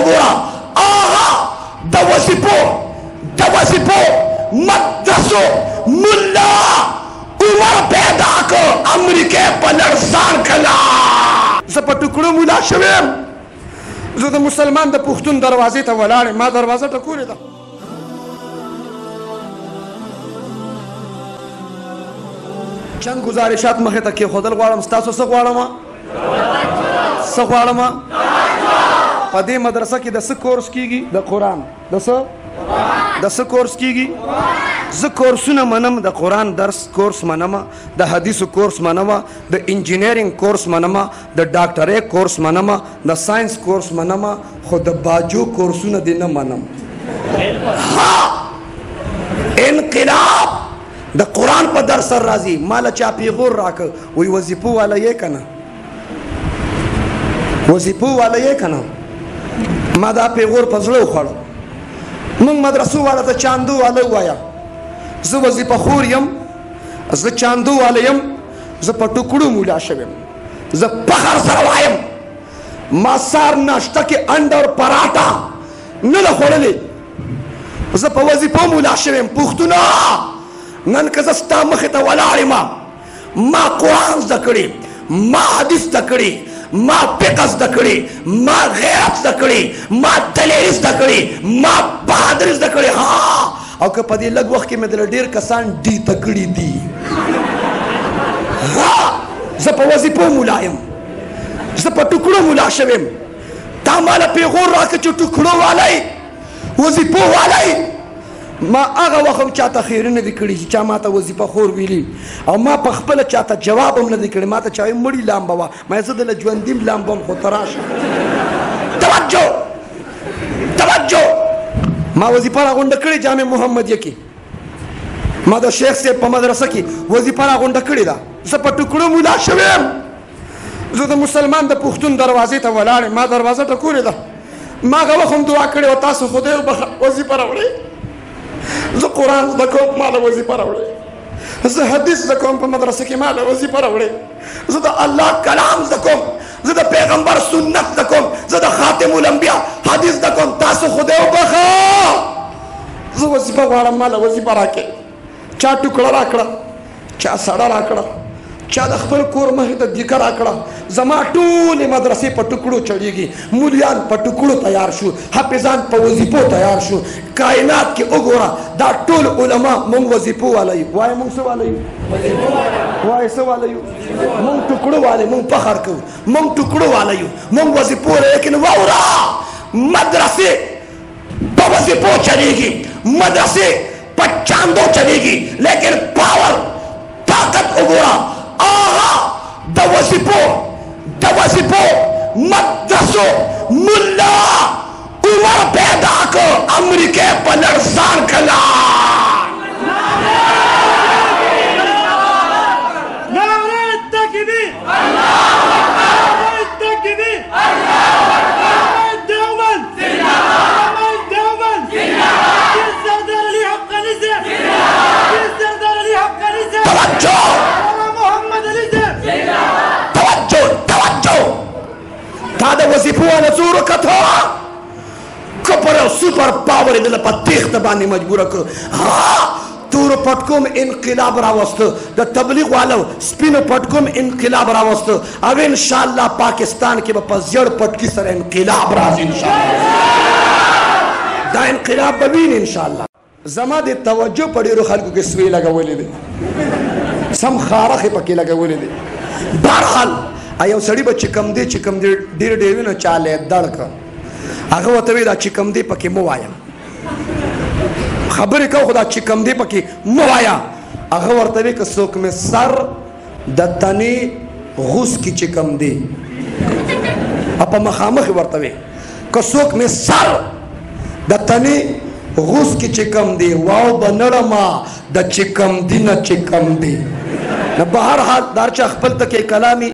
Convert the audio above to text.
وګوره هغه د وظیفو مدرسو ملا عمر پیدا کړ امریکې په لړزان کلا زه په ټوکړو ملا شویم زه د مسلمان د پښتون دروازې ته ولاړم ما دروازه ټکولې ده چند گزارشات مخې ته کېښودل غواړم ستاسو څه غواړم په دې مدرسه کې د څه کورس کېږي د قرآن د څه کورس کېږي زه کورسونه منم د قرآن درس کورس منم د حدیثو کورس منم د انجینرینګ کورس منم د ډاکټرۍ کورس منم د ساینس کورس منم خو د باجو کورسونه دې نه منم انقلاب د قرآن په درس سر راځي ماله چا پیغور راکړ وی وظیفو والا یې که نه ما دا پیغور په زړه وخوړ موږ مدرسو والا ته چاندو والا ووایه زه وظیفه خور یم زه چاندو والا یم زه په ټوکړو مولا شویم زه فخر سره وایم ما سار ناشته کې انډ اور پراټا نه ده خوړلې زه په وظیفو مولا شویم پښتونه نن که زه ستا مخې ته ولاړ یم ما قرآن زده کړي ما حدیث زده کړي ما فقه زده کړي ما غیرت زده کړي ما دلیل زده کړي ما بهادري زده کړي او که په دې لږ وخت کې مې دله ډېر کسان ډي ته کړي دي زه په وظیفو مولا یم زه په ټوکړو مولا شویم تا ماله پیغور راکړه چې ټوکړو والی وظیفو والی ما هغه وخت هم چاته خیرونه دي کړي چې چا ماته وظیفه خور ویلي او ما په خپله چاته جواب هم نه دی کړی ماته چا وایي مړي لامبه وه ما زه دله ژوندي هم لامبم خو ته راشه توجه ما وظیفه راغونډه کړې جامع محمدیه کې ما د شیخ صاحب په مدرسه کې وظیفه راغونډه کړې ده زه په ټوکړو مولا شویم زه د مسلمان د پښتون دروازې ته ولاړم ما دروازه ټکولې ده ما هغه وخت هم دعا کړې وه تاسو خدای وبخه وظیفه راوړئ زه قرآن زده کوم ماله وظیفه راوړئ زه حدیث زده کوم په مدرسه کې ماله وظیفه راوړئ زه د الله کلام زده کوم زه د پیغمبر سنت زده کوم زه د خاتم الانبیا حدیث زده کوم تاسو خدای وبخه زه وظیفه غواړم ماله وظیفه راکړئ چا ټوکړه راکړه چا سړه راکړه چا د خپل کور مخې ته دیګه راکړه زما ټولې مدرسې په ټوکړو چړېږي مولیان په ټوکړو تیار شو حافظان په وظیفو تیار شو کائنات کې وګوره دا ټول علما مونږ وظیفو والا یو وایه مونږ څه والا یو وایه څه والا یو مونږ ټوکړو والا مونږ فخر کوو مونږ ټوکړو والا یو مونږ وظیفو والا لیکن واوره مدرسې په وظیفو چړېږي مدرسې په چاندو چړېږي لیکن پاور طاقت وګوره د وظیفو مدرسو ملا عمر پیدا کړ امریکې په لړزان کلا نعره تکبیر تا د وظیفو والا څو ورکته کپر او سوپر پاور یې دله په تېښته باندې مجبوره کړ تورو پټکوم انقلاب راوسته د تبلیغ والو سپینو پټکوم انقلاب راوسته او انشاءالله پاکستان کې به په زیړ پټکي سره انقلاب راځي انشاءالله دا انقلاب به ویني انشاءالله زما د توجه په ډېرو خلکو کې سوی لګولې دی سم خارخې پکې لګولې دی بهرحال یو سړي به چې کوم دی ډېر وي نو چاله یې دړ کړ هغه ورته وایي دا چې کوم دی پکې مه وایه خبرې کوه خو دا چې کوم دی پکې مه وایه هغه ورته وایي که څوک مې سر د تنې غوس کې چې کوم دی په مخامخ یې ورته وایي که څوک مې سر د تنې غوس کې چې کوم دی واو به نړمه د چې کوم دی نه چې کوم دی نو بهرحال دا هر چا خپل ته کې کلامي